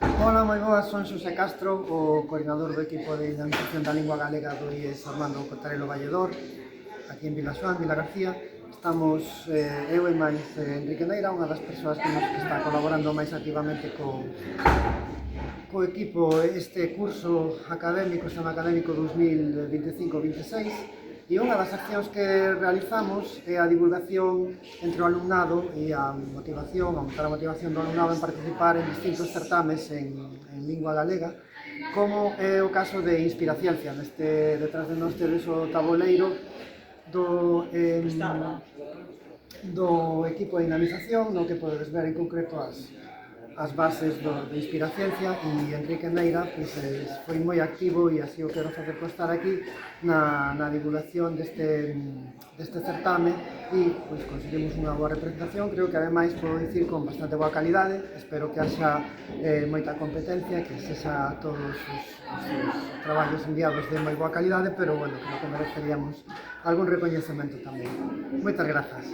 Ola, moi boas, son Xosé Castro, o coordinador do equipo de dinamización da lingua galega do IES Armando Cotarelo Valledor, aquí en Vilaxoán, Vila García. Estamos eu e máis Enrique Neira, unha das persoas que está colaborando máis activamente co equipo este curso académico, sistema académico 2025-26, e unha das accións que realizamos é a divulgación entre o alumnado e a motivación, aumentar a motivación do alumnado en participar en distintos certames en lingua galega, como é o caso de Inspiraciencia. Detrás de nós tedes o tabuleiro do equipo de dinamización, no que podedes ver en concreto as bases de Inspiraciencia, e Enrique Neira foi moi activo, e así o quero facer constar aquí, na divulgación deste certame, e conseguimos unha boa representación. Creo que ademais podo dicir con bastante boa calidade. Espero que haxa moita competencia, que sexa todos os traballos enviados de moi boa calidade, pero bueno, creo que mereceríamos algún recoñecemento tamén. Moitas grazas.